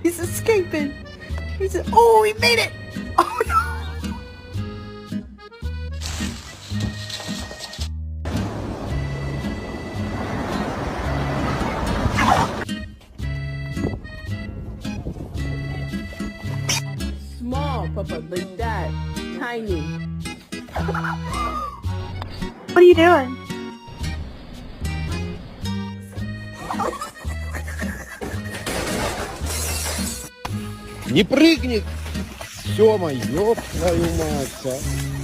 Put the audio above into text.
He's escaping. Oh, he made it. Oh, no. Small, Papa, like that. Tiny. What are you doing? Не прыгнет! Сёма, ёб твою мать, а.